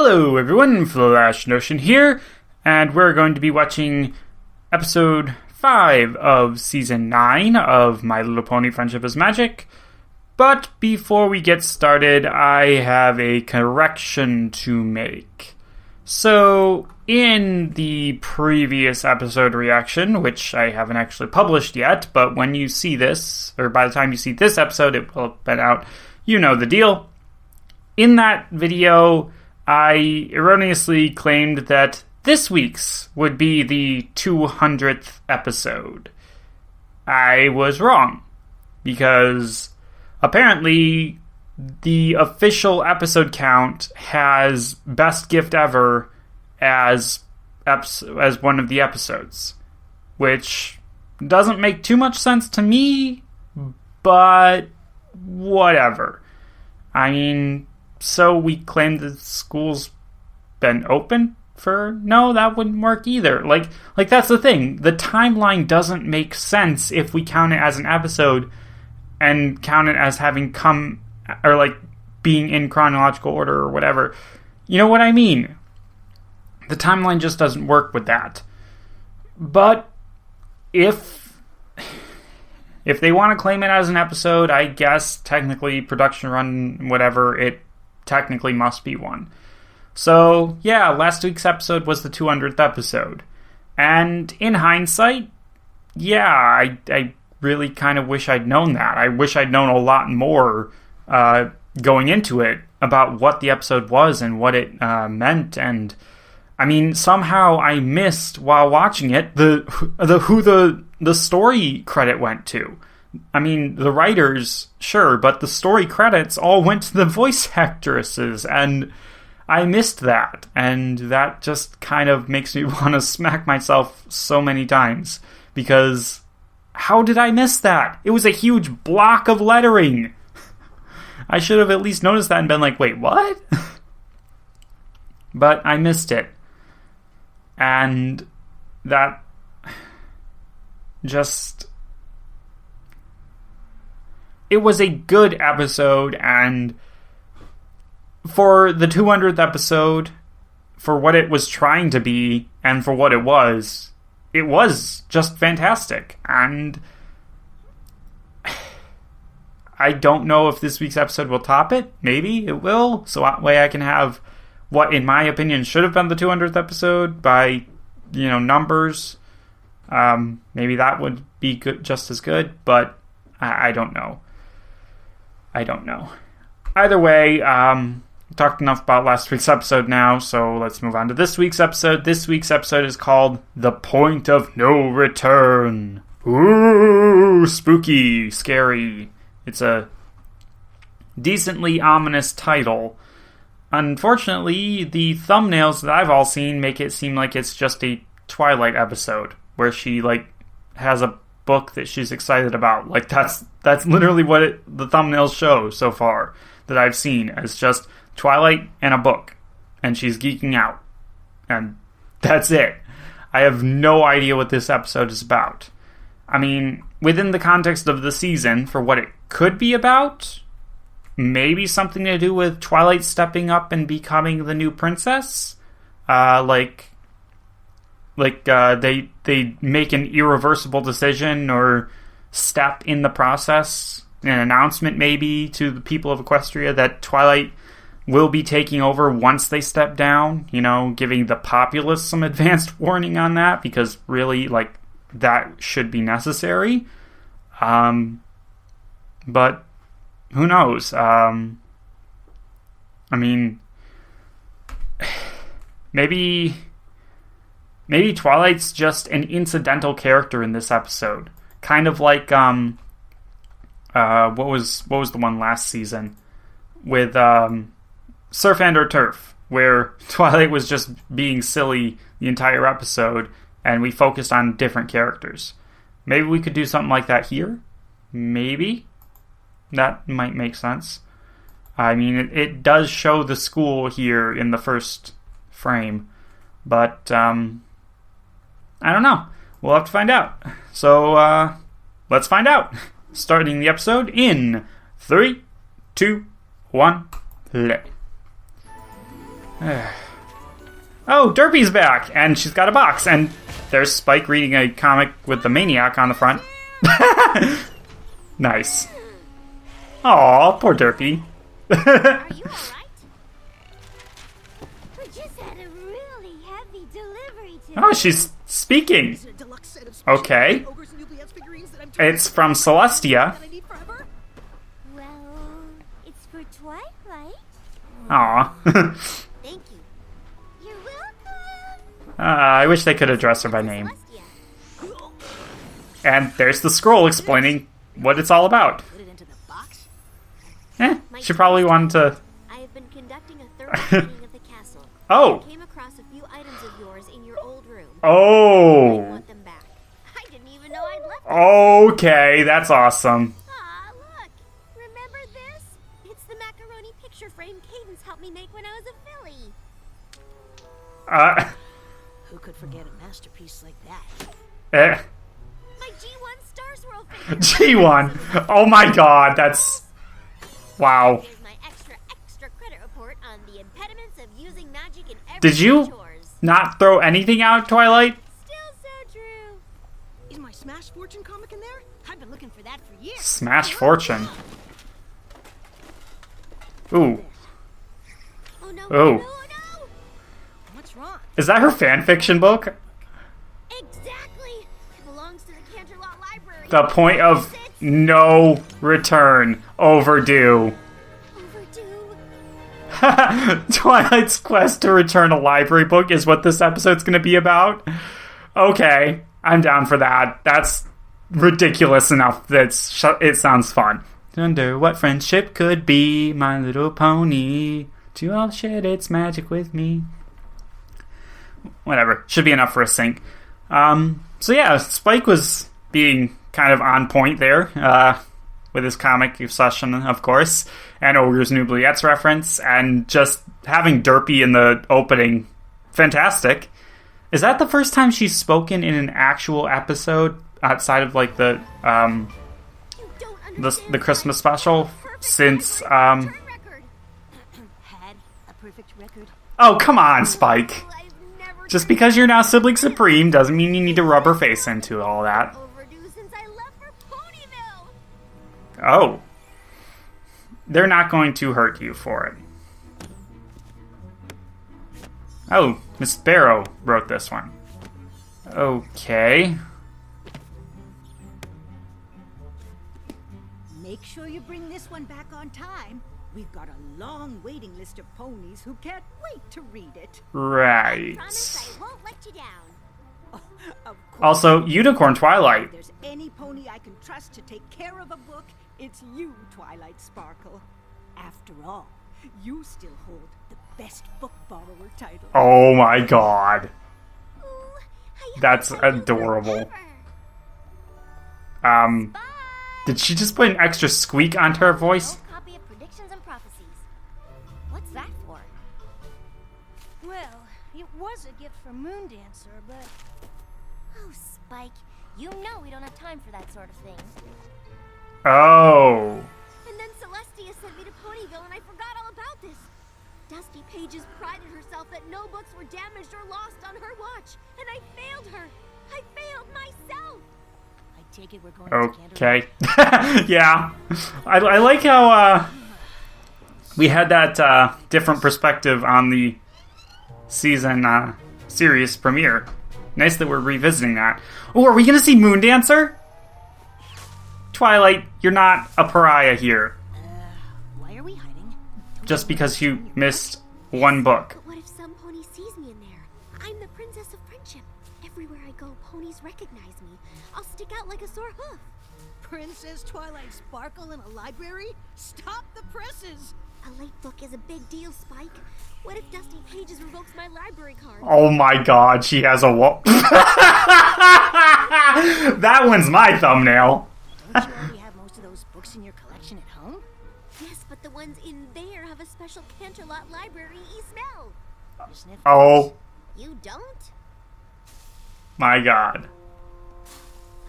Hello everyone, Flash Notion here, and we're going to be watching episode 5 of season 9 of My Little Pony Friendship is Magic. But before we get started, I have a correction to make. So, in the previous episode reaction, which I haven't actually published yet, but when you see this, or by the time you see this episode, it will have been out, you know the deal. In that video, I erroneously claimed that this week's would be the 200th episode. I was wrong, because apparently the official episode count has Best Gift Ever as one of the episodes, which doesn't make too much sense to me, but whatever. I mean, so we claim the school's been open for... No, that wouldn't work either. Like that's the thing. The timeline doesn't make sense if we count it as an episode and count it as having come, or like being in chronological order or whatever. You know what I mean? The timeline just doesn't work with that. But if they want to claim it as an episode, I guess technically production run, whatever, it technically must be one. So, yeah, last week's episode was the 200th episode. And in hindsight, yeah, I really kind of wish I'd known that. I wish I'd known a lot more going into it about what the episode was and what it meant. And, I mean, somehow I missed, while watching it, who the story credit went to. I mean, the writers, sure, but the story credits all went to the voice actresses, and I missed that, and that just kind of makes me want to smack myself so many times, because how did I miss that? It was a huge block of lettering. I should have at least noticed that and been like, wait, what? But I missed it, and that just... It was a good episode, and for the 200th episode, for what it was trying to be, and for what it was just fantastic. And I don't know if this week's episode will top it. Maybe it will, so that way I can have what, in my opinion, should have been the 200th episode by, numbers. Maybe that would be good, just as good, but I don't know. Either way, talked enough about last week's episode now, so let's move on to this week's episode. This week's episode is called The Point of No Return. Ooh, spooky, scary. It's a decently ominous title. Unfortunately, the thumbnails that I've all seen make it seem like it's just a Twilight episode, where she, has a book that she's excited about. That's literally what the thumbnails show so far that I've seen, as just Twilight and a book, and she's geeking out, and that's it. I have no idea what this episode is about. I mean, within the context of the season, for what it could be about, maybe something to do with Twilight stepping up and becoming the new princess. They make an irreversible decision or step in the process, an announcement maybe to the people of Equestria that Twilight will be taking over once they step down, giving the populace some advanced warning on that, because really, that should be necessary. But who knows? I mean, maybe Twilight's just an incidental character in this episode. Kind of like, what was the one last season? With, Surf and or Turf, where Twilight was just being silly the entire episode, and we focused on different characters. Maybe we could do something like that here? Maybe? That might make sense. I mean, it does show the school here in the first frame, but, I don't know. We'll have to find out. So, let's find out. Starting the episode in 3, 2, 1, play. Oh, Derpy's back, and she's got a box, and there's Spike reading a comic with the Maniac on the front. Nice. Aw, poor Derpy. Are you alright? We just had a really heavy delivery today. Oh, she's speaking. Okay. It's from Celestia. Well, it's for Twilight. Aw. Thank you. You're welcome. I wish they could address her by name. Celestia. And there's the scroll explaining what it's all about. Put it into the box. She probably wanted to... I have been conducting a thorough cleaning of the castle. Oh. I came across a few items of yours in your old room. I Oh. want them back. I didn't even know I'd left them. Okay, that's awesome. Aw, look. Remember this? It's the macaroni picture frame Cadence helped me make when I was a filly. Who could forget a masterpiece like that? My G1 Star Swirl figure. G1. Oh my god, that's... Wow. Here's my extra credit report on the impediments of using magic in every Did you chores. not throw anything out, Twilight? Still so true. Is my Smash Fortune comic in there? I've been looking for that for years. Smash Fortune. Ooh. Oh no, Oh. no. What's wrong? Is that her fanfiction book? Exactly. It belongs to the Canterlot Library. The point of no return. Overdue. Overdue. Twilight's quest to return a library book is what this episode's going to be about. Okay, I'm down for that. That's ridiculous enough that it sounds fun. Wonder what friendship could be, My Little Pony. To all share its magic with me. Whatever. Should be enough for a sync. So yeah, Spike was being kind of on point there, with his comic obsession, of course, and Ogre's New Oubliettes reference, and just having Derpy in the opening. Fantastic. Is that the first time she's spoken in an actual episode outside of like the Christmas special since Record. Had a perfect record. Oh, come on, Spike. I've never Just turned because you're now sibling supreme doesn't mean you need to rub her face into all that. overdue since I left for Ponyville. Oh. They're not going to hurt you for it. Oh, Miss Barrow wrote this one. Okay. Make sure you bring this one back on time. We've got a long waiting list of ponies who can't wait to read it. Right. Promise I won't let you down. Of course, Also, Unicorn Twilight. if there's any pony I can trust to take care of a book, it's you, Twilight Sparkle. After all, you still hold the best book borrower title. Oh my god. Ooh, I hope That's I live adorable. forever. Did she just put an extra squeak onto her voice? Copy of Predictions and Prophecies. What's that for? Well, it was a gift from Moondancer, but Oh, Spike, you know we don't have time for that sort of thing. Oh. And then Celestia sent me to Ponyville and I forgot all about this. Dusty Pages prided herself that no books were damaged or lost on her watch, and I failed her. I failed myself. I take it we're going to Canterlot. Okay. Yeah. I like how we had that different perspective on the season series premiere. Nice that we're revisiting that. Oh, are we going to see Moondancer? Twilight, you're not a pariah here. Why are we hiding? Just because you missed one book. But what if some pony sees me in there? I'm the Princess of Friendship. Everywhere I go, ponies recognize me. I'll stick out like a sore hoof. Princess Twilight Sparkle in a library? Stop the presses! A late book is a big deal, Spike. What if Dusty Pages revokes my library card? Oh my god, she has a wall. That one's my thumbnail. Don't you already have most of those books in your collection at home? Yes, but the ones in there have a special Canterlot library-y smell. You sniff Oh You don't? my god.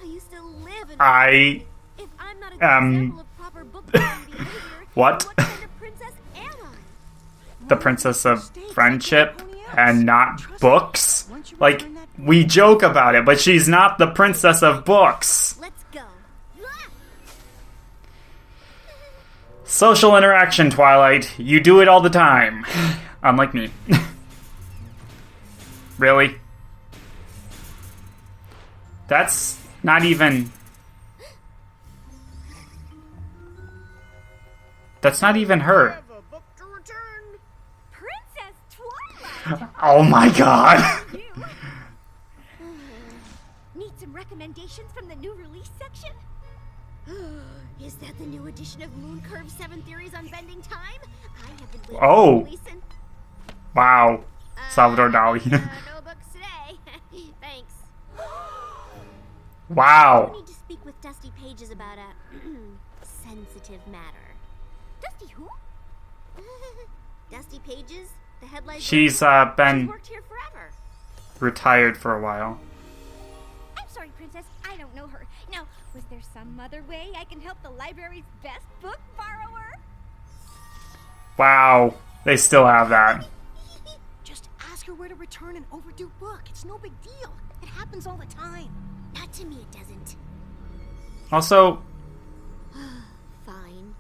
I used to live in I... If I'm not a good example of proper book-buying behavior, What? then what kind of princess am I? the Princess of Friendship and not books. Like, we joke about it, but she's not the Princess of Books. Let's go. Social interaction, Twilight. You do it all the time. Unlike me. Really? That's not even... That's not even her. Have a book to return. Princess Twilight. Oh my god. Need some recommendations from the new release section? Is that the new edition of Moon Curve 7 Theories on Bending Time? I have been waiting Oh. to release an... Wow. Salvador Dali. no books today. Thanks. Wow. I need to speak with Dusty Pages about a sensitive matter. Dusty who? Dusty Pages, the headline. She's She's been worked here forever. retired for a while. I'm sorry, Princess. I don't know her. Now, was there some other way I can help the library's best book borrower? Wow. They still have that. Just ask her where to return an overdue book. It's no big deal. It happens all the time. Not to me, it doesn't. Also, Fine.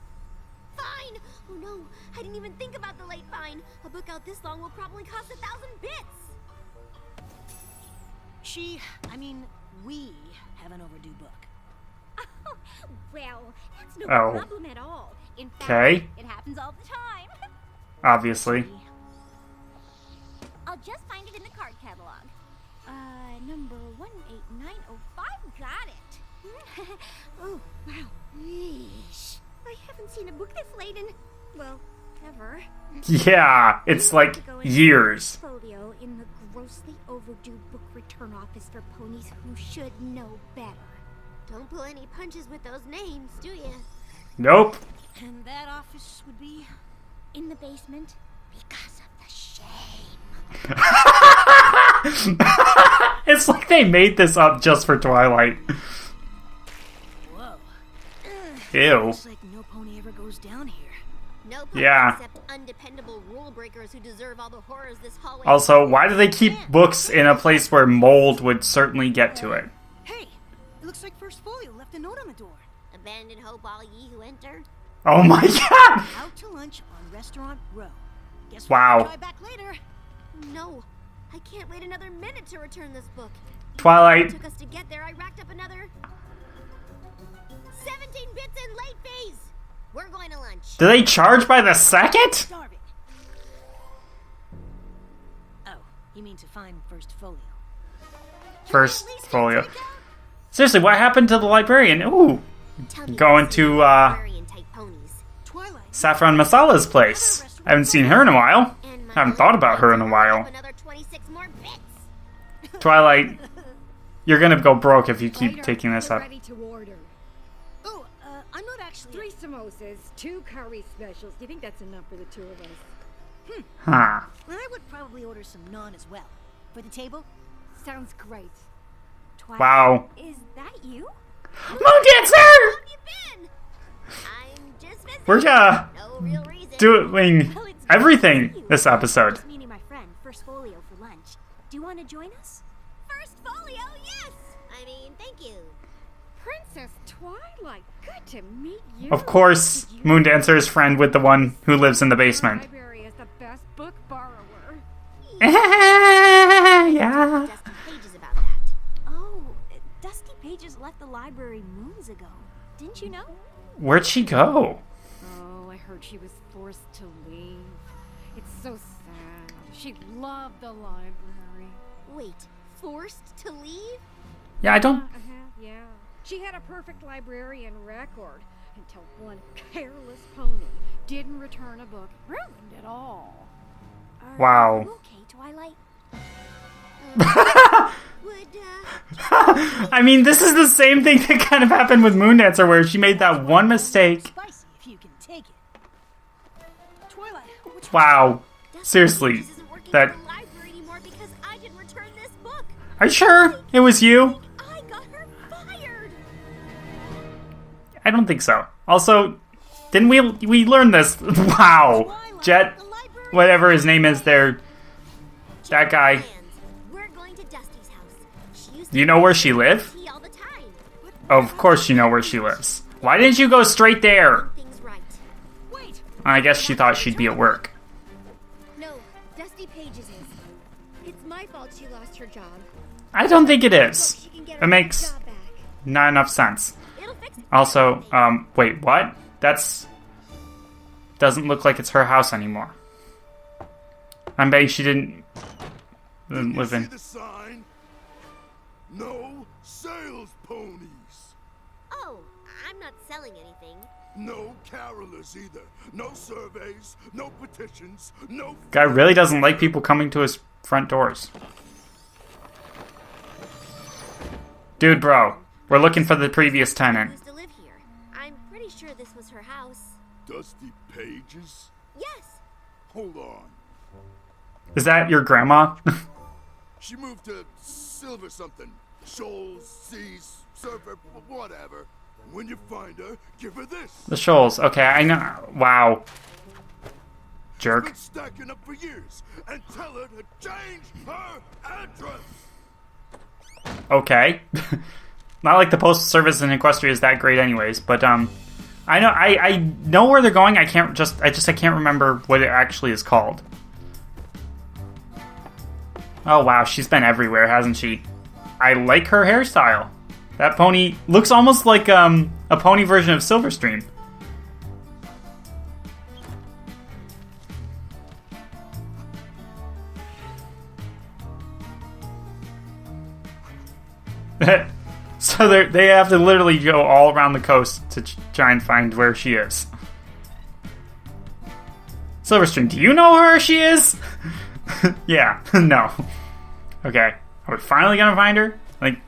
Fine! Oh no, I didn't even think about the late fine. A book out this long will probably cost 1,000 bits. We have an overdue book. Oh, well, that's no Oh. problem at all. In fact, Okay. it happens all the time. obviously. I'll just find it in the card catalog. Number 18905. Got it. Oh, wow. Yeesh. I haven't seen a book this late in, well, ever. Yeah, it's like years. Folio in the grossly overdue book return office for ponies who should know better. Don't pull any punches with those names, do you? Nope. And that office would be... In the basement because of the shame. It's like they made this up just for Twilight. Whoa. Ew. Looks like no pony ever goes down here. No pony Yeah. except undependable rule breakers who deserve all the horrors this hallway. Also, why do they keep books in a place where mold would certainly get to it? Hey, it looks like First Folio left a note on the door. Abandon hope, all ye who enter. Oh my god! Out to lunch on Restaurant Row. Guess Wow. we'll try back later. No, I can't wait another minute to return this book. Twilight. It took us to get there. I racked up another 17 bits in late fees. We're going to lunch. Do they charge by the second? Starving. Oh, you mean to find First Folio? First folio. Seriously, what happened to the librarian? Ooh. Tell me Going what's to, in librarian-type ponies. Twilight. Saffron Masala's place. I haven't seen her in a while. And my Haven't thought about her in a racked while. up Another 26 more bits. Twilight, you're gonna go broke if you keep Waiter, taking this get up. ready to order. Oh, I'm not actually... 3 samosas, 2 curry specials. Do you think that's enough for the 2 of us? Huh. I would probably order some naan as well. For the table? Sounds great. Twilight, Wow. Is that you? Moon How Dancer! have you been? I'm just visiting. We're No real reason. doing Well, it's everything nice to see you. this episode. Just meeting my friend, First Folio, for lunch. Do you want to join us? First Folio, yes! I mean, thank you. Princess Twilight, good to meet you. Of course, Moon Dancer's friend with the one who lives in the basement. Library is the best book borrower. Yeah. Dusty Pages about that. Oh, Dusty Pages left the library moons ago. Didn't you know? Where'd she go? Oh, I heard she was forced to leave. It's so sad. She loved the library. Wait, forced to leave? Yeah, I don't. Yeah. She had a perfect librarian record until one careless pony didn't return a book. Ruined it all. Are Wow. you okay, Twilight? Would, I mean, this is the same thing that kind of happened with Moon Dancer, where she made that one mistake. Spicy if you can take it. Twilight, which Wow. Dusty Seriously, Pages isn't working that- at the library anymore because I didn't return this book. Are you sure it was you? I got her fired. I don't think so. Also, didn't we learn this? Wow. Twilight, Jet, the library whatever his name is there. That guy. Plans. We're going to Dusty's house. She used Do you know where she lives? tea all the time. Of course you know where she lives. Why didn't you go straight there? Things right. Wait, I guess she thought she'd be at work. No, Dusty Pages is. It's my fault she lost her job. I don't think it is. She can get It her makes job back. not enough sense. It'll fix it. Also, wait, what? That's... doesn't look like it's her house anymore. I'm betting she didn't live See in... the sign? No sales ponies. Oh, I'm not selling anything. No carolers either. No surveys, no petitions, no... Guy really doesn't like people coming to his front doors. Dude, bro, we're looking for the previous tenant. Used to live here. I'm pretty sure this was her house. Dusty Pages? Yes. Hold on. Is that your grandma? She moved to Silver something. Shoals, Seas, Surfer, whatever. When you find her, give her this. The Shoals. Okay, I know. Wow. Jerk. Been stacking up for years. And tell her to change her address. Okay. Not like the postal service in Equestria is that great anyways, but I know where they're going. I can't remember what it actually is called. Oh wow, she's been everywhere, hasn't she? I like her hairstyle. That pony looks almost like a pony version of Silverstream. So they have to literally go all around the coast to try and find where she is. Silverstream, do you know where she is? Yeah, no. Okay, are we finally gonna find her? Like,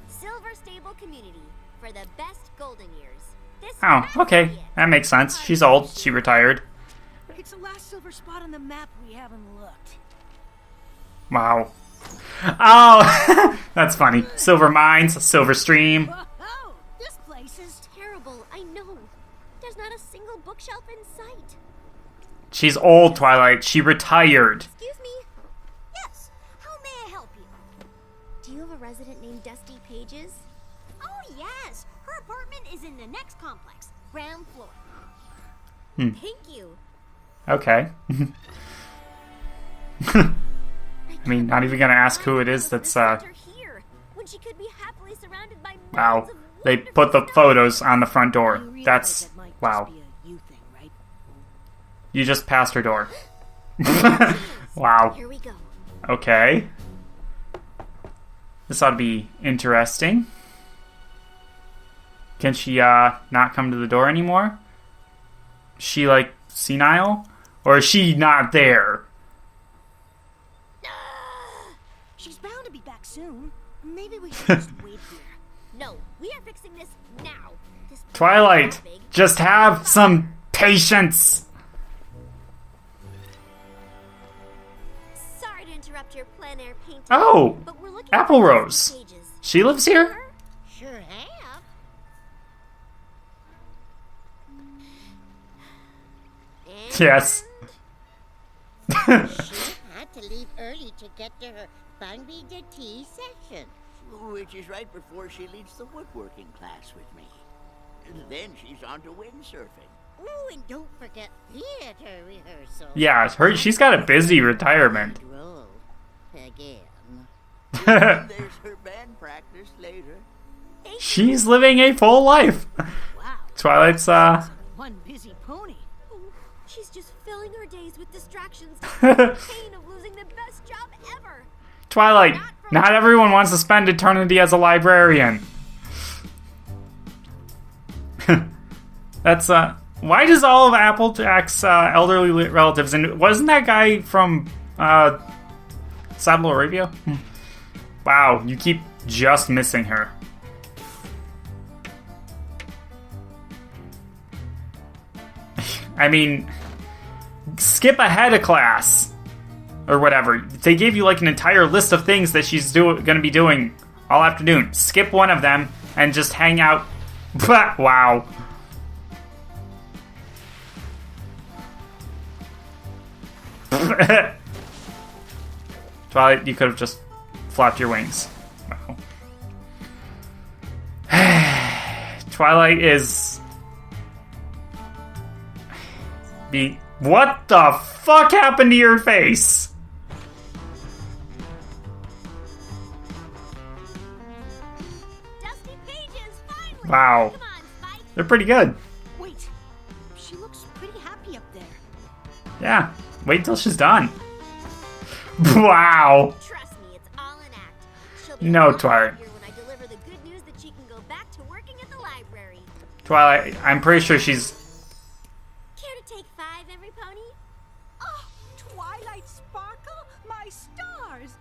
Silver Stable Community for the best golden years. This oh, has to okay, be it. that makes sense. She's old, she retired. it's the last silver spot on the map we haven't looked. Wow. Oh, that's funny. Silver Mines, Silver Stream. Whoa, this place is... Terrible, I know. There's not a single bookshelf in sight. She's old, Twilight. She retired. Excuse me? Yes. How may I help you? Do you have a resident named Dusty Pages? Oh, yes. Her apartment is in the next complex, ground floor. Thank you. Okay. I mean, not even gonna ask who it is that's, Here, when she could be happily surrounded by wow. millions of They wonderful put the stars. photos on the front door. You realize That's, that might wow. just be a you thing, right? You just passed her door. Wow. Here we go. Okay. This ought to be interesting. Can she, not come to the door anymore? Is she, like, senile? Or is she not there? She's bound to be back soon. Maybe we should just wait here. No, we are fixing this now. This place is Twilight, that big. just have some patience. Sorry to interrupt your plein air painting. Oh, but we're looking Apple for Rose. Dusty Pages. She lives here? Sure have. Yes. She had to leave early to get to her Bungby the tea session. Which is right before she leads the woodworking class with me. Then she's on to windsurfing. Ooh, and don't forget theater rehearsal. Yeah, she's got a busy retirement. Roll again. And there's her band practice later. She's living a full life. Wow, Twilight's, one busy pony. Oh, she's just filling her days with distractions. The pain of losing the best job ever. Twilight, not everyone wants to spend eternity as a librarian. That's, why does all of Applejack's, elderly relatives, and wasn't that guy from, Saddle Arabia? Wow, you keep just missing her. I mean, skip ahead of class. Or whatever. They gave you like an entire list of things that she's gonna be doing all afternoon. Skip one of them and just hang out. Wow. Twilight, you could have just flapped your wings. Wow. Twilight is... What the fuck happened to your face? Dusty Pages, finally! Wow. Come on, Spike. They're pretty good. Wait, she looks pretty happy up there. Yeah. Wait till she's done. Wow. Trust me, it's all an act. She'll be No, a lot Twilight. happier when I deliver the good news that she can go back to working at the library. Twilight, I'm pretty sure she's... Care to take 5, every pony? Oh, Twilight Sparkle, my stars!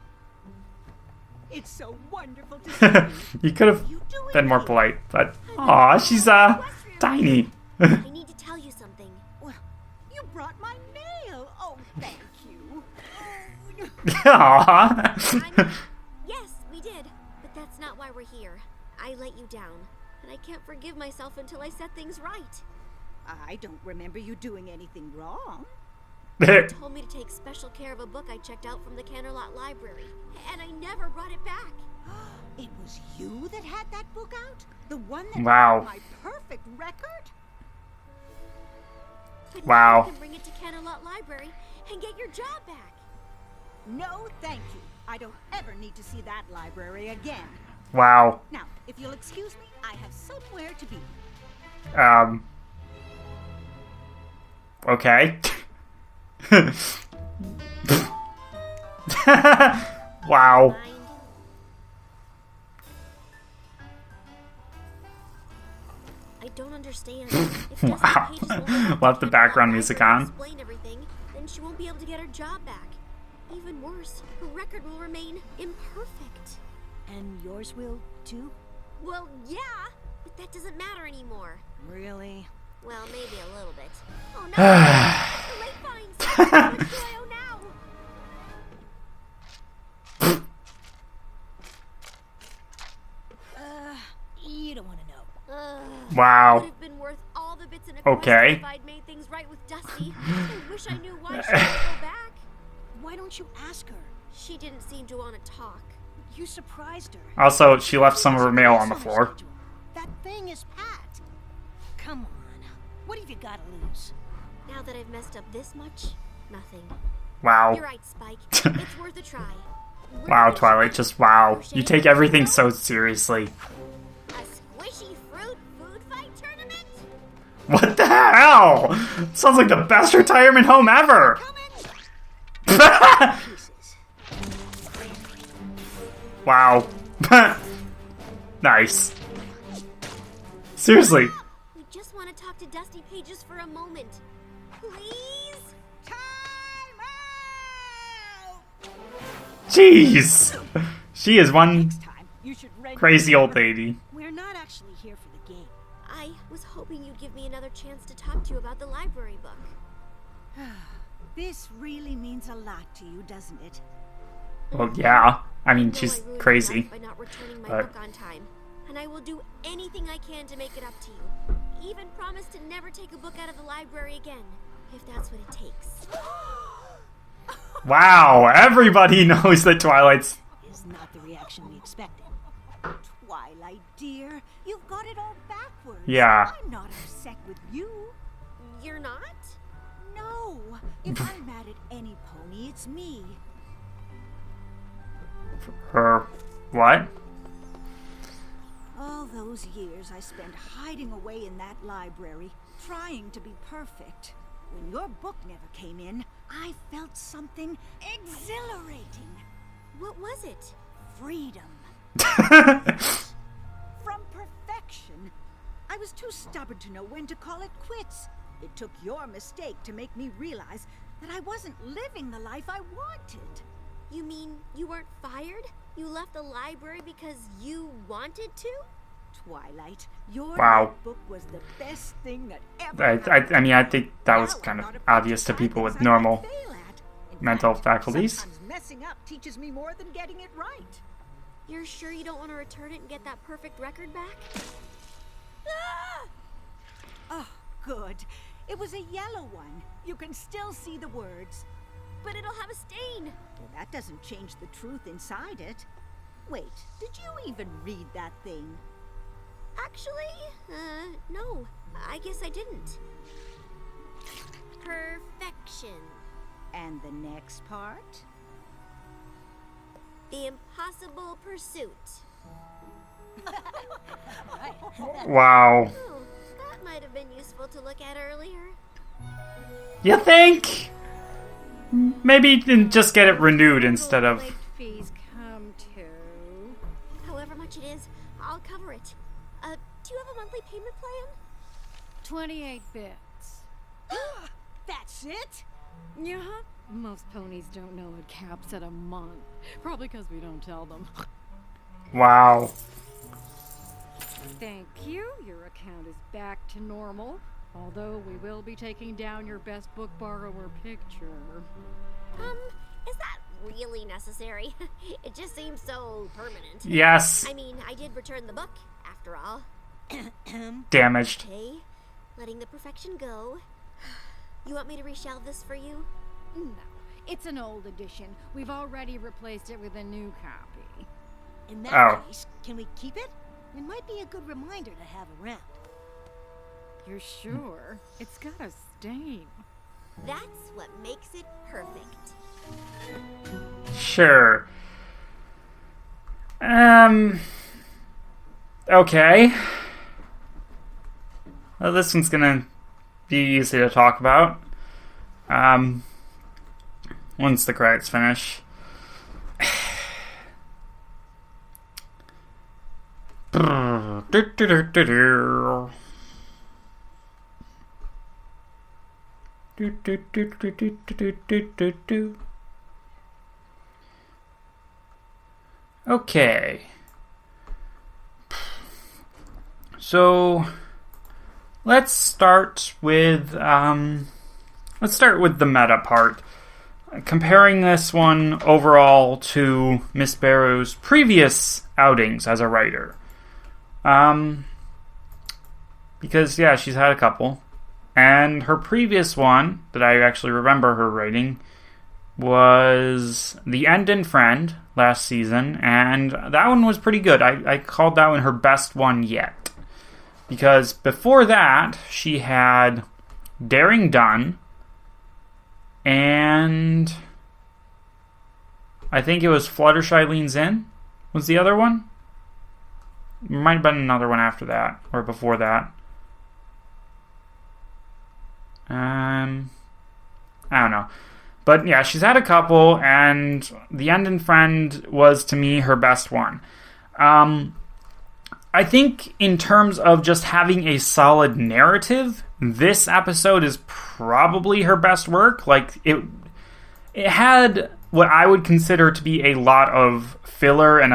It's so wonderful to see you. You could have been more polite, but... Aw, she's, tiny. I need to tell you something. Well, you brought my mail. Oh, thank you. Aw. Yes, we did. But that's not why we're here. I let you down. And I can't forgive myself until I set things right. I don't remember you doing anything wrong. You told me to take special care of a book I checked out from the Canterlot Library. And I never brought it back. It was you that had that book out? The one that Wow. had my perfect record? But Wow. now you can bring it to Canterlot Library and get your job back. No, thank you. I don't ever need to see that library again. Wow. Now, if you'll excuse me, I have somewhere to be. Okay. Wow. Mind? I don't understand. If Dusty Wow. Pages won't let We'll have the Canterlot background music Library on. Explain everything, then she won't be able to get her job back. Even worse, her record will remain imperfect. And yours will, too? Well, yeah, but that doesn't matter anymore. Really? Well, maybe a little bit. Oh no! The late fines! How much do I owe now? You don't want to know. Would Wow. have been worth all the bits in a Okay. question if I'd made things right with Dusty. I wish I knew why she didn't go back. Why don't you ask her? She didn't seem to want to talk. You surprised her. Also, she left some of her mail on the floor. That thing is packed. Come on. What have you got to lose? Now that I've messed up this much, nothing. Wow. You're right, Spike. It's worth a try. We're Wow, gonna Twilight, try just wow. crochet, You take everything so seriously. A squishy fruit food fight tournament? What the hell? Sounds like the best retirement home ever. Wow. Nice. Seriously. We just want to talk to Dusty Pages for a moment. Please? Time out! Jeez. She is one Next time, you should rent crazy old lady. We're not actually here for the game. I was hoping you'd give me another chance to talk to you about the library book. This really means a lot to you, doesn't it? Well, yeah. I mean, know she's I ruined your crazy. life by not returning my but- book on time, and I will do anything I can to make it up to you. Even promise to never take a book out of the library again, if that's what it takes. Wow, everybody knows that Twilight's... Is not the reaction we expected. Twilight, dear, you've got it all backwards. Yeah. I'm not upset with you. You're not? No. If I'm mad at any pony, it's me. Her... What? All those years I spent hiding away in that library, trying to be perfect. When your book never came in, I felt something exhilarating. What was it? Freedom. From perfection. I was too stubborn to know when to call it quits. It took your mistake to make me realize that I wasn't living the life I wanted. You mean you weren't fired? You left the library because you wanted to? Twilight, your Wow. book was the best thing that ever I mean, I think that was Now kind I'm of not afraid obvious to try people things with I might normal fail at. In mental fact, faculties. Sometimes messing up teaches me more than getting it right. You're sure you don't want to return it and get that perfect record back? Oh, good. It was a yellow one. You can still see the words. but it'll have a stain. Well, that doesn't change the truth inside it. Wait, did you even read that thing? Actually, no. I guess I didn't. Perfection. And the next part? The impossible pursuit. Wow. Oh, that might have been useful to look at earlier. You think? Maybe you can just get it renewed instead of... Late fees come to... However much it is, I'll cover it. Do you have a monthly payment plan? 28 bits. That's it? Yeah, most ponies don't know it caps at a month. Probably because we don't tell them. Wow. Thank you. Your account is back to normal. Although we will be taking down your best book borrower picture. Is that really necessary? It just seems so permanent. Yes. I mean, I did return the book, after all. Damaged. Okay, letting the perfection go. You want me to reshelve this for you? No, it's an old edition. We've already replaced it with a new copy. In Oh. that case, can we keep it? It might be a good reminder to have around. You're sure? It's got a stain. That's what makes it perfect. Sure. Okay. Well, this one's gonna be easy to talk about. Once the credits finish. Okay. So let's start with the meta part. Comparing this one overall to Miss Barrow's previous outings as a writer. Because yeah, she's had a couple. And her previous one, that I actually remember her writing, was The End and Friend last season, and that one was pretty good. I called that one her best one yet. Because before that, she had Daring Done, and I think it was Fluttershy Leans In was the other one. Might have been another one after that, or before that. I don't know. But yeah, she's had a couple, and The End and Friend was, to me, her best one. I think in terms of just having a solid narrative, this episode is probably her best work. Like, it had what I would consider to be a lot of filler and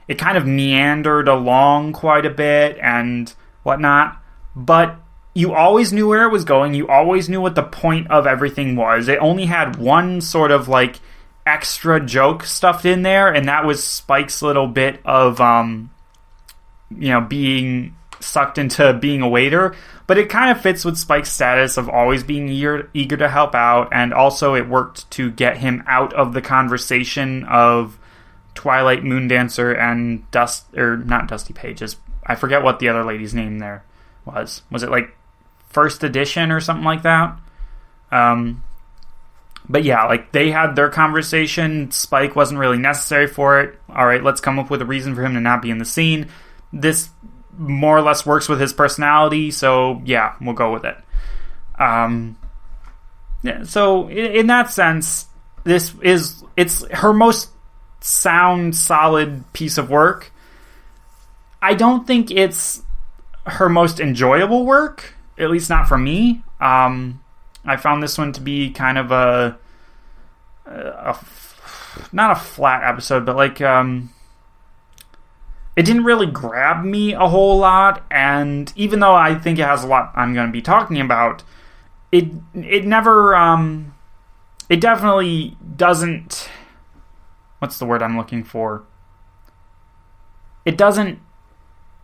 it kind of meandered along quite a bit and whatnot, but you always knew where it was going. You always knew what the point of everything was. It only had one sort of like extra joke stuffed in there, and that was Spike's little bit of being sucked into being a waiter. But it kind of fits with Spike's status of always being eager to help out, and also it worked to get him out of the conversation of Twilight, Moondancer, and not Dusty Pages. I forget what the other lady's name there was. Was it like First Edition or something like that? But yeah, like they had their conversation. Spike wasn't really necessary for it. All right, let's come up with a reason for him to not be in the scene. This more or less works with his personality, so yeah, we'll go with it. Yeah, so in that sense, it's her most sound, solid piece of work. I don't think it's her most enjoyable work, at least not for me. I found this one to be kind of not a flat episode, but like it didn't really grab me a whole lot, and even though I think it has a lot I'm going to be talking about, it never it definitely doesn't, what's the word I'm looking for? It doesn't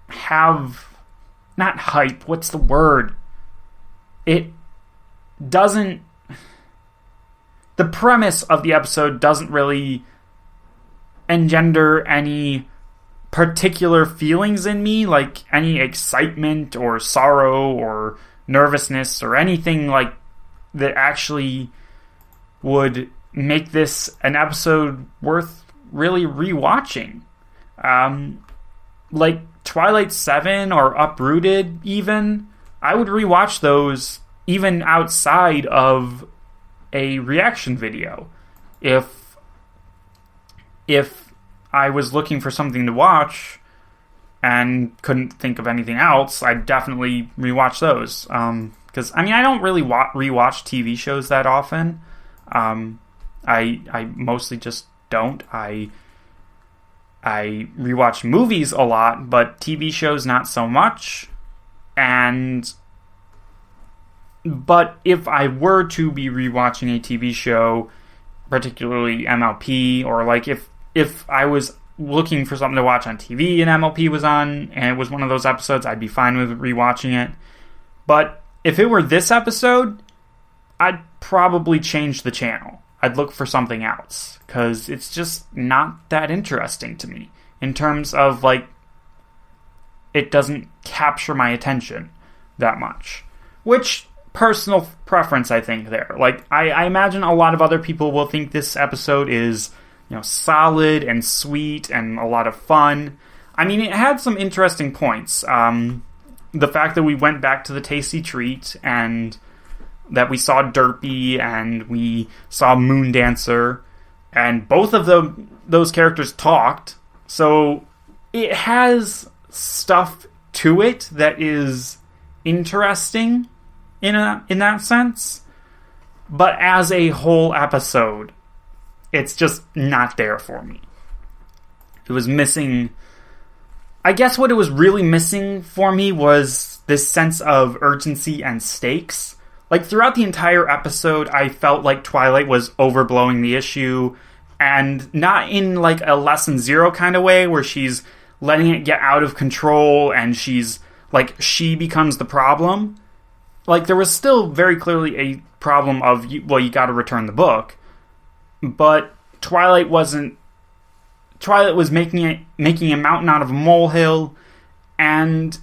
have, not hype, what's the word? It doesn't the premise of the episode doesn't really engender any particular feelings in me, like any excitement or sorrow or nervousness or anything like that actually would make this an episode worth really rewatching. Like Twilight 7 or Uprooted even, I would rewatch those even outside of a reaction video. If I was looking for something to watch and couldn't think of anything else, I'd definitely rewatch those. Because, I mean, I don't really rewatch TV shows that often. I mostly just don't. I rewatch movies a lot, but TV shows not so much. But if I were to be rewatching a TV show, particularly MLP, or like if I was looking for something to watch on TV and MLP was on, and it was one of those episodes, I'd be fine with rewatching it. But if it were this episode, I'd probably change the channel. I'd look for something else, because it's just not that interesting to me, in terms of, like, it doesn't capture my attention that much. Which, personal preference, I think, there. Like, I imagine a lot of other people will think this episode is, you know, solid and sweet and a lot of fun. I mean, it had some interesting points. The fact that we went back to the Tasty Treat, and that we saw Derpy, and we saw Moondancer, and both of those characters talked. So it has stuff to it that is interesting in that sense. But as a whole episode, it's just not there for me. It was missing... I guess what it was really missing for me was this sense of urgency and stakes. Like, throughout the entire episode, I felt like Twilight was overblowing the issue, and not in, like, a Lesson Zero kind of way, where she's letting it get out of control, and she's, like, she becomes the problem. Like, there was still very clearly a problem of, well, you gotta return the book. But Twilight was making a mountain out of a molehill, and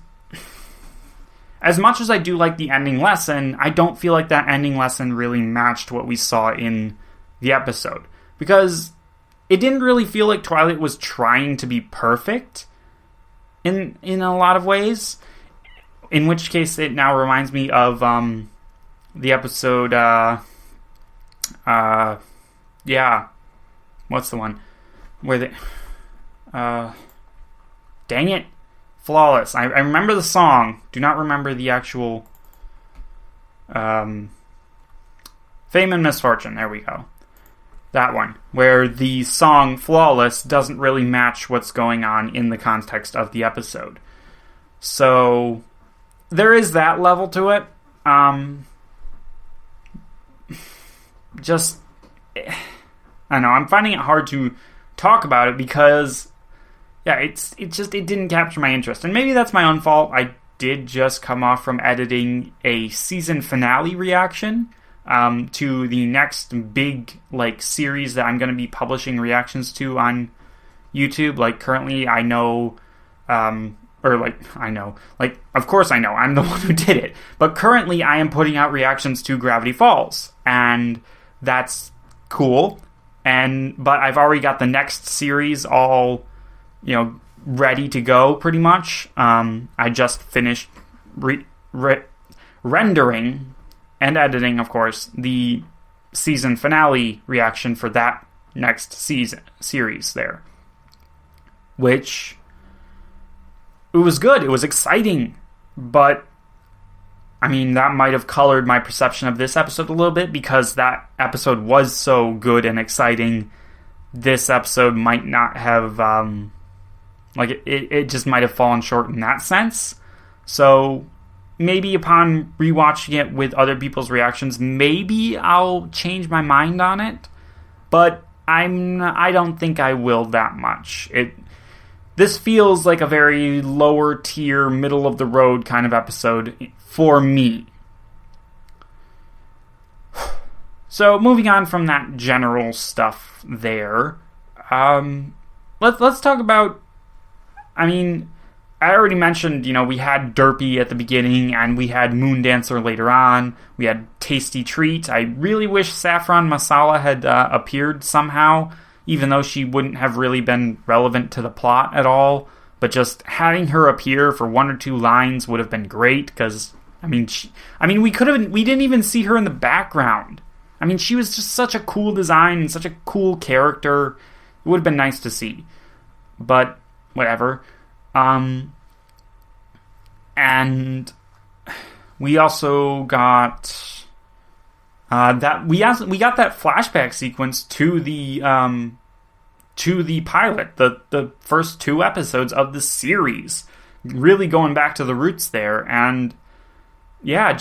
as much as I do like the ending lesson, I don't feel like that ending lesson really matched what we saw in the episode. Because it didn't really feel like Twilight was trying to be perfect in a lot of ways. In which case, it now reminds me of the episode, what's the one? Where they... dang it. Flawless. I remember the song. Do not remember the actual... Fame and Misfortune. There we go. That one. Where the song Flawless doesn't really match what's going on in the context of the episode. So... there is that level to it. Just... I don't know. I'm finding it hard to talk about it because... yeah, it didn't capture my interest. And maybe that's my own fault. I did just come off from editing a season finale reaction to the next big, like, series that I'm going to be publishing reactions to on YouTube. Like, currently I know, of course I know, I'm the one who did it. But currently I am putting out reactions to Gravity Falls. And that's cool. But I've already got the next series all... ready to go, pretty much. I just finished rendering and editing, of course, the season finale reaction for that next series there. Which, it was good, it was exciting, but, I mean, that might have colored my perception of this episode a little bit, because that episode was so good and exciting. This episode might not have... it just might have fallen short in that sense. So maybe upon rewatching it with other people's reactions, maybe I'll change my mind on it. But I don't think I will that much. This feels like a very lower tier, middle of the road kind of episode for me. So moving on from that general stuff there, let's talk about, I mean, I already mentioned, we had Derpy at the beginning, and we had Moondancer later on. We had Tasty Treat. I really wish Saffron Masala had appeared somehow, even though she wouldn't have really been relevant to the plot at all. But just having her appear for 1 or 2 lines would have been great, because, we didn't even see her in the background. I mean, she was just such a cool design and such a cool character. It would have been nice to see. But, whatever. And we also got that we got that flashback sequence to the pilot, the first 2 episodes of the series, really going back to the roots there. And yeah,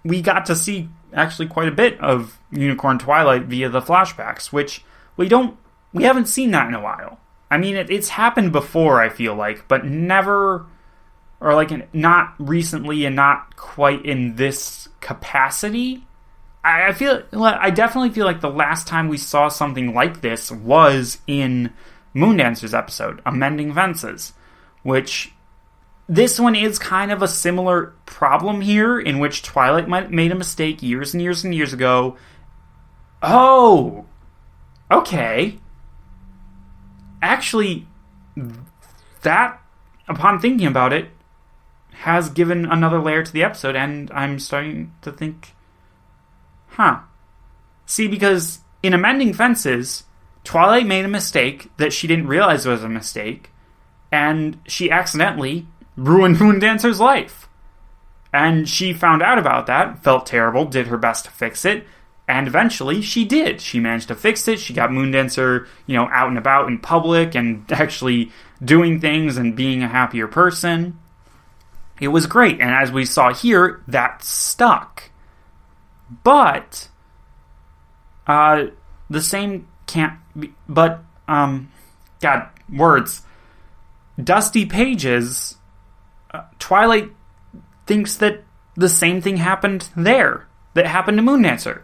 we got to see actually quite a bit of Unicorn Twilight via the flashbacks, which we haven't seen that in a while. I mean, it's happened before, I feel like, but never, or not recently and not quite in this capacity. I definitely feel like the last time we saw something like this was in Moondancer's episode, Amending Fences, which this one is kind of a similar problem here, in which Twilight made a mistake years and years and years ago. Oh, okay. Actually, that, upon thinking about it, has given another layer to the episode, and I'm starting to think, See, because in Amending Fences, Twilight made a mistake that she didn't realize was a mistake, and she accidentally ruined Moondancer's life. And she found out about that, felt terrible, did her best to fix it, and eventually she did. She managed to fix it. She got Moondancer, out and about in public and actually doing things and being a happier person. It was great. And as we saw here, that stuck. But the same can't be... But, God, words. Dusty Pages, Twilight thinks that the same thing happened there that happened to Moondancer.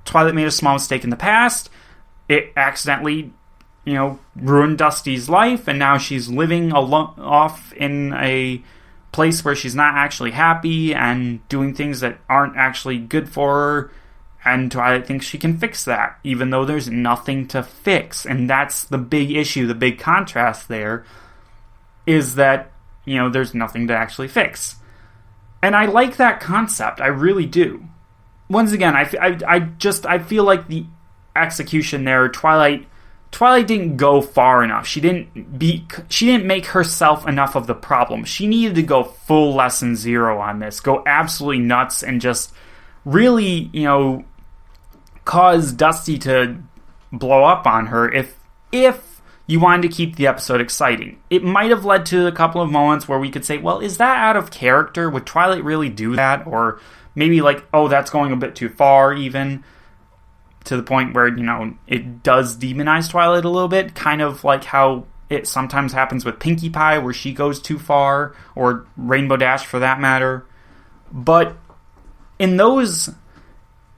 Twilight made a small mistake in the past. It accidentally, ruined Dusty's life, and now she's living off in a place where she's not actually happy and doing things that aren't actually good for her. And Twilight thinks she can fix that, even though there's nothing to fix. And that's the big issue, the big contrast there, is that, there's nothing to actually fix. And I like that concept, I really do. Once again, I feel like the execution there, Twilight didn't go far enough. She didn't make herself enough of the problem. She needed to go full lesson 0 on this, go absolutely nuts, and just really, cause Dusty to blow up on her if you wanted to keep the episode exciting. It might have led to a couple of moments where we could say, well, is that out of character? Would Twilight really do that? Or maybe that's going a bit too far, even to the point where, it does demonize Twilight a little bit, kind of like how it sometimes happens with Pinkie Pie, where she goes too far, or Rainbow Dash for that matter. But in those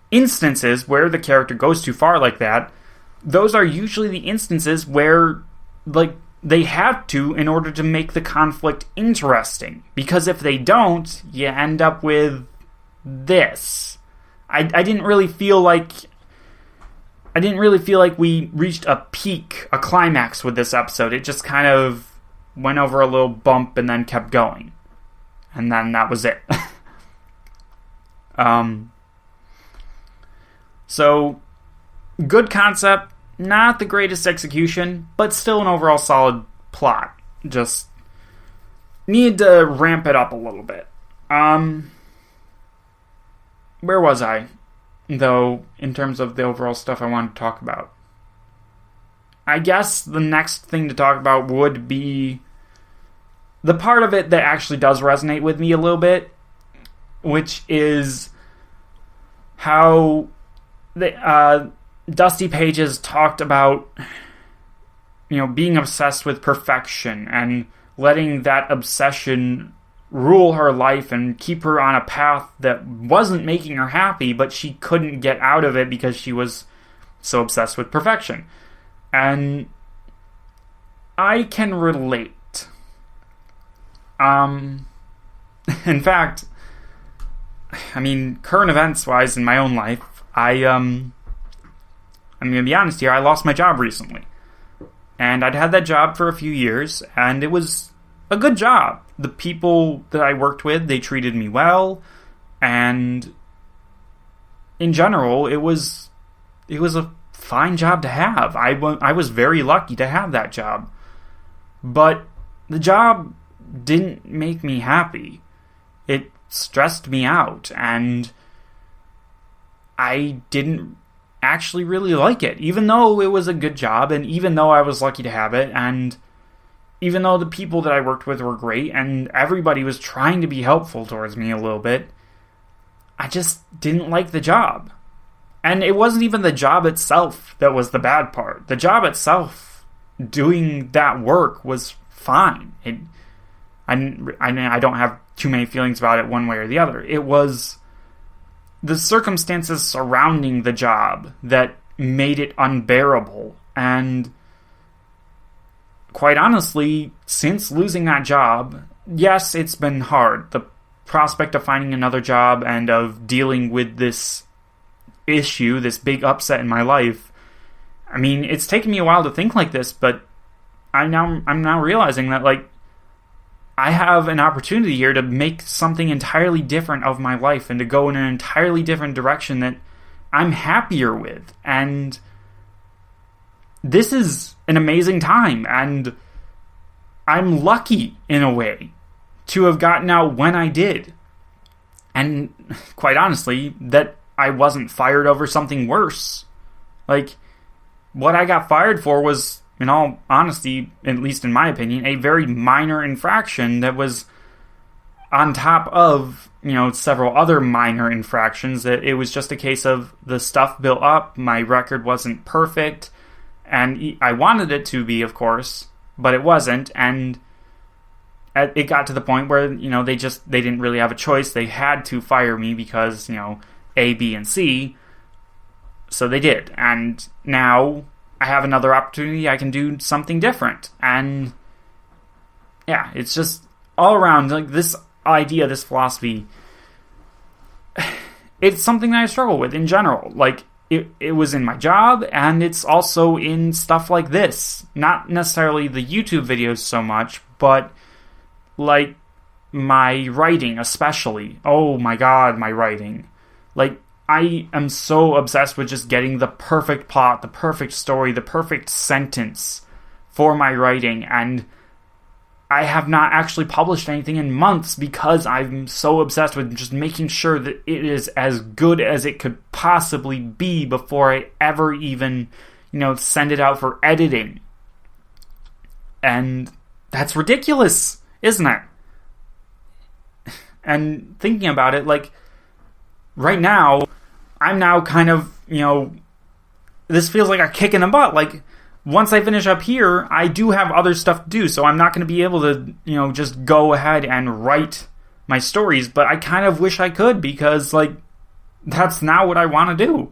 instances where the character goes too far like that, those are usually the instances where, they have to in order to make the conflict interesting. Because if they don't, you end up with this. I didn't really feel like we reached a peak, a climax with this episode. It just kind of went over a little bump and then kept going. And then that was it. So, good concept, not the greatest execution, but still an overall solid plot. Just need to ramp it up a little bit. Where was I, though, in terms of the overall stuff I wanted to talk about? I guess the next thing to talk about would be the part of it that actually does resonate with me a little bit, which is how Dusty Pages talked about, being obsessed with perfection and letting that obsession rule her life and keep her on a path that wasn't making her happy, but she couldn't get out of it because she was so obsessed with perfection. And I can relate. In fact, I mean, current events-wise in my own life, I'm going to be honest here, I lost my job recently. And I'd had that job for a few years, and it was a good job. The people that I worked with, they treated me well, and in general, it was a fine job to have. I was very lucky to have that job. But the job didn't make me happy. It stressed me out, and I didn't actually really like it, even though it was a good job, and even though I was lucky to have it, and even though the people that I worked with were great, and everybody was trying to be helpful towards me a little bit, I just didn't like the job. And it wasn't even the job itself that was the bad part. The job itself, doing that work, was fine. I don't have too many feelings about it one way or the other. It was the circumstances surrounding the job that made it unbearable. And quite honestly, since losing that job, yes, it's been hard. The prospect of finding another job and of dealing with this issue, this big upset in my life, I mean, it's taken me a while to think like this, but I'm now realizing that, like, I have an opportunity here to make something entirely different of my life and to go in an entirely different direction that I'm happier with. And this is an amazing time, and I'm lucky, in a way, to have gotten out when I did. And quite honestly, that I wasn't fired over something worse. Like, what I got fired for was, in all honesty, at least in my opinion, a very minor infraction that was on top of, several other minor infractions. That it was just a case of the stuff built up, my record wasn't perfect, and I wanted it to be, of course, but it wasn't, and it got to the point where, they didn't really have a choice. They had to fire me because, A, B, and C, so they did. And now I have another opportunity. I can do something different. And yeah, it's just all around, like, this idea, this philosophy, it's something that I struggle with in general. Like, it was in my job, and it's also in stuff like this. Not necessarily the YouTube videos so much, but like my writing especially. Oh my god, my writing. Like, I am so obsessed with just getting the perfect plot, the perfect story, the perfect sentence for my writing, and I have not actually published anything in months because I'm so obsessed with just making sure that it is as good as it could possibly be before I ever even, send it out for editing. And that's ridiculous, isn't it? And thinking about it, like, right now, I'm now kind of, this feels like a kick in the butt. Like, once I finish up here, I do have other stuff to do, so I'm not going to be able to, just go ahead and write my stories, but I kind of wish I could, because, like, that's not what I want to do.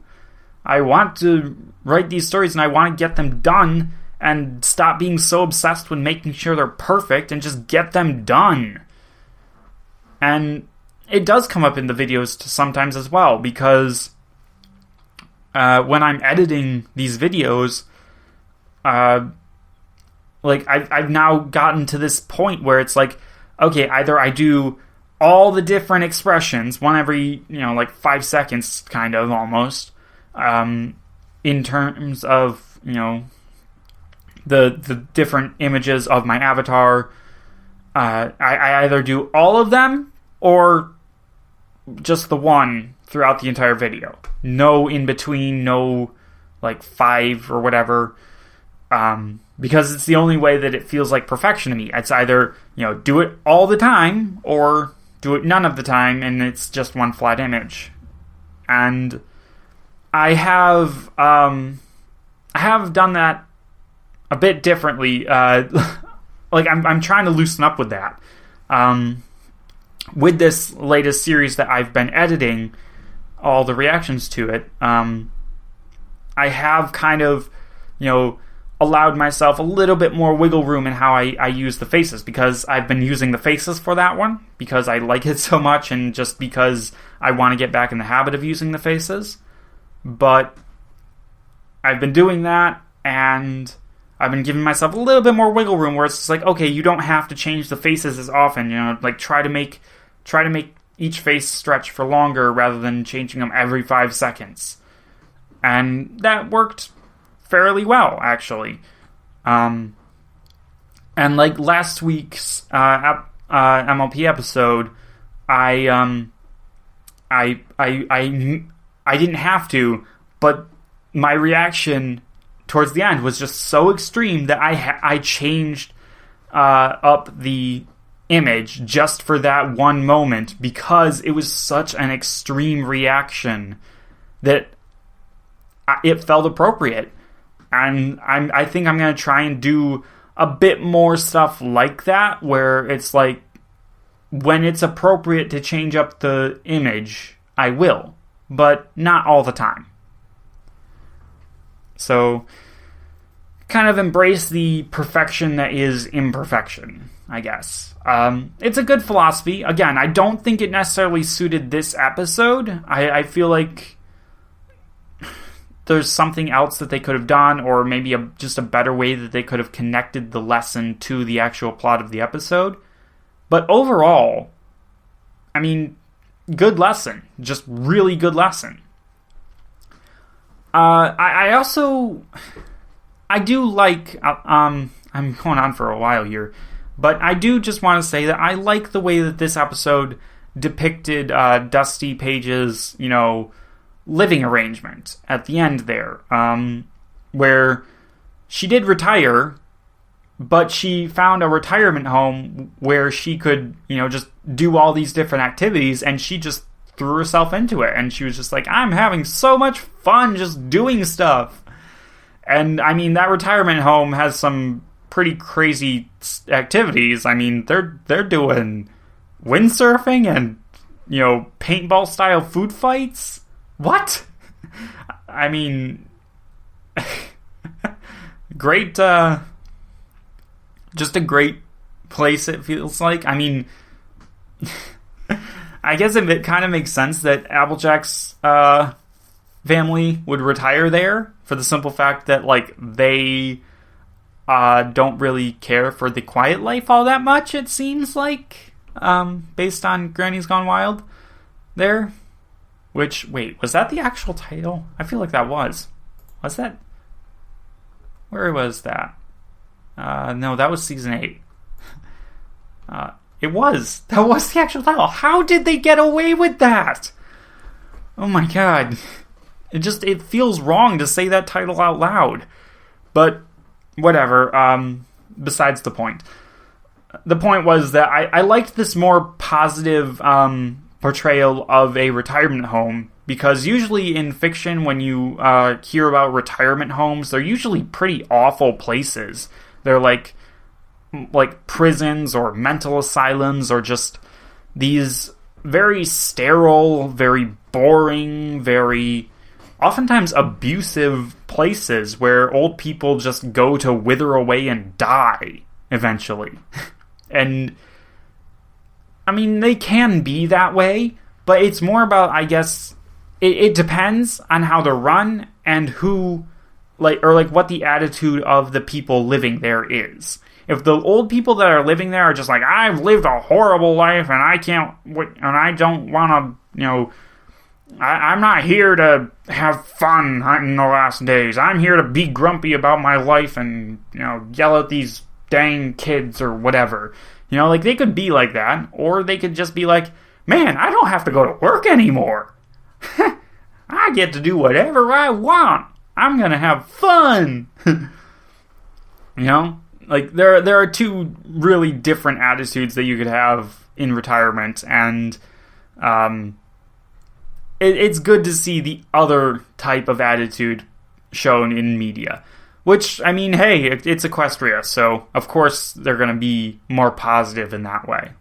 I want to write these stories, and I want to get them done, and stop being so obsessed with making sure they're perfect, and just get them done. And it does come up in the videos sometimes as well, because when I'm editing these videos, like, I've now gotten to this point where it's like, okay, either I do all the different expressions, one every, 5 seconds, kind of, almost, in terms of, the different images of my avatar. I either do all of them, or just the one throughout the entire video. No in between, no, 5 or whatever. Because it's the only way that it feels like perfection to me. It's either, do it all the time, or do it none of the time, and it's just one flat image. And I have done that a bit differently. I'm trying to loosen up with that. with this latest series that I've been editing, all the reactions to it, I have kind of, allowed myself a little bit more wiggle room in how I use the faces, because I've been using the faces for that one, because I like it so much, and just because I want to get back in the habit of using the faces. But I've been doing that, and I've been giving myself a little bit more wiggle room, where it's just like, okay, you don't have to change the faces as often, try to make each face stretch for longer rather than changing them every 5 seconds. And that worked fairly well, actually. And like last week's MLP episode, I didn't have to, but my reaction towards the end was just so extreme that I changed up the image just for that one moment, because it was such an extreme reaction that it felt appropriate. And I think I'm going to try and do a bit more stuff like that, where it's like, when it's appropriate to change up the image, I will, but not all the time. So, kind of embrace the perfection that is imperfection, I guess. It's a good philosophy. Again, I don't think it necessarily suited this episode. I feel like there's something else that they could have done, or maybe just a better way that they could have connected the lesson to the actual plot of the episode. But overall, I mean, good lesson. Just really good lesson. I do like, I'm going on for a while here, but I do just want to say that I like the way that this episode depicted Dusty Page's, living arrangement at the end there, where she did retire, but she found a retirement home where she could, just do all these different activities, and she just threw herself into it, and she was just like, I'm having so much fun just doing stuff. And, I mean, that retirement home has some pretty crazy activities. I mean, they're doing windsurfing and, paintball-style food fights. What? I mean, great, just a great place, it feels like. I mean, I guess it kind of makes sense that Applejack's family would retire there, for the simple fact that, they don't really care for the quiet life all that much, it seems like, based on Granny's Gone Wild there. Which, wait, was that the actual title? I feel like that was. Was that? Where was that? No, that was season 8. It was. That was the actual title. How did they get away with that? Oh my god. It feels wrong to say that title out loud. But, whatever. Besides the point. The point was that I liked this more positive, portrayal of a retirement home, because usually in fiction, when you hear about retirement homes, they're usually pretty awful places. They're like prisons or mental asylums, or just these very sterile, very boring, very oftentimes abusive places where old people just go to wither away and die eventually. And I mean, they can be that way, but it's more about, I guess, it depends on how they're run and who, what the attitude of the people living there is. If the old people that are living there are just like, I've lived a horrible life and I don't want to, I'm not here to have fun in the last days. I'm here to be grumpy about my life and, yell at these dang kids or whatever. They could be like that, or they could just be like, man, I don't have to go to work anymore. I get to do whatever I want. I'm going to have fun. There are two really different attitudes that you could have in retirement, and it's good to see the other type of attitude shown in media. Which, I mean, hey, it's Equestria, so of course they're going to be more positive in that way.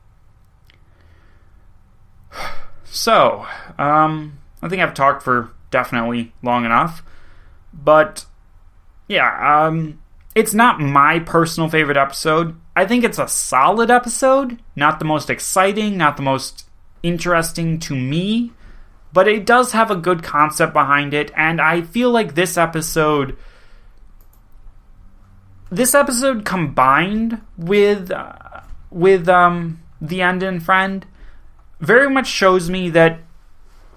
So, I think I've talked for definitely long enough. But, yeah, it's not my personal favorite episode. I think it's a solid episode. Not the most exciting, not the most interesting to me. But it does have a good concept behind it. And I feel like this episode combined with The End and Friend very much shows me that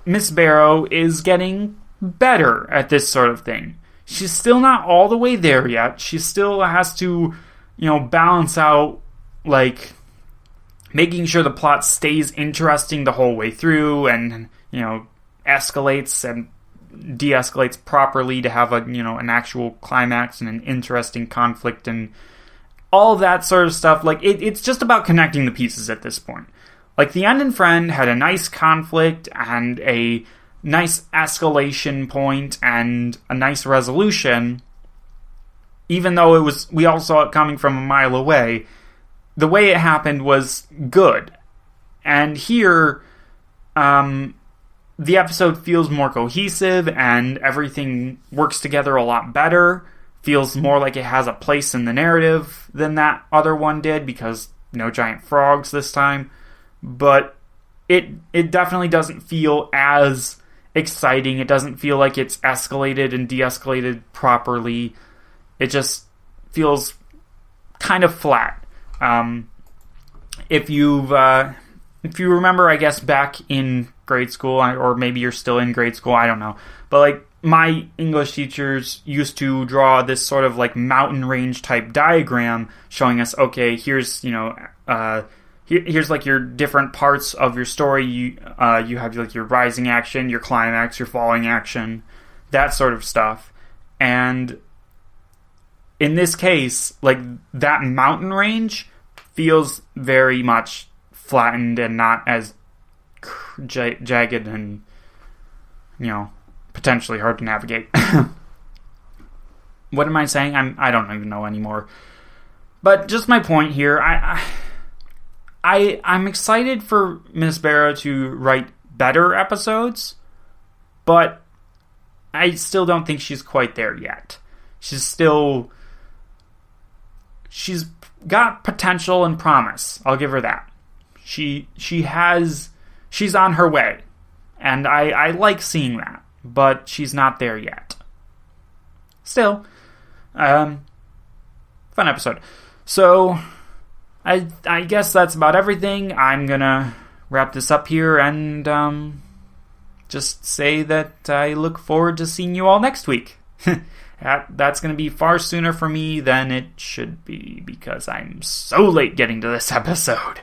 Miss Barrow is getting better at this sort of thing. She's still not all the way there yet. She still has to, balance out, like, making sure the plot stays interesting the whole way through and, escalates and de-escalates properly to have an actual climax and an interesting conflict and all that sort of stuff. Like, it's just about connecting the pieces at this point. Like, The End and Friend had a nice conflict and a nice escalation point and a nice resolution, even though we all saw it coming from a mile away. The way it happened was good. And here, the episode feels more cohesive and everything works together a lot better. Feels more like it has a place in the narrative than that other one did, because no giant frogs this time. But it definitely doesn't feel as exciting. It doesn't feel like it's escalated and de-escalated properly. It just feels kind of flat. If you remember, I guess, back in grade school, or maybe you're still in grade school, I don't know. But, like, my English teachers used to draw this sort of, like, mountain range type diagram showing us, okay, here's, here's, like, your different parts of your story. You have, like, your rising action, your climax, your falling action, that sort of stuff. And in this case, like, that mountain range feels very much flattened and not as jagged and, potentially hard to navigate. What am I saying? I don't even know anymore. But just my point here, I'm excited for Miss Barrow to write better episodes, but I still don't think she's quite there yet. She's got potential and promise. I'll give her that. She's on her way. And I like seeing that, but she's not there yet. Still, fun episode. So, I guess that's about everything. I'm gonna wrap this up here and just say that I look forward to seeing you all next week. That's gonna be far sooner for me than it should be, because I'm so late getting to this episode.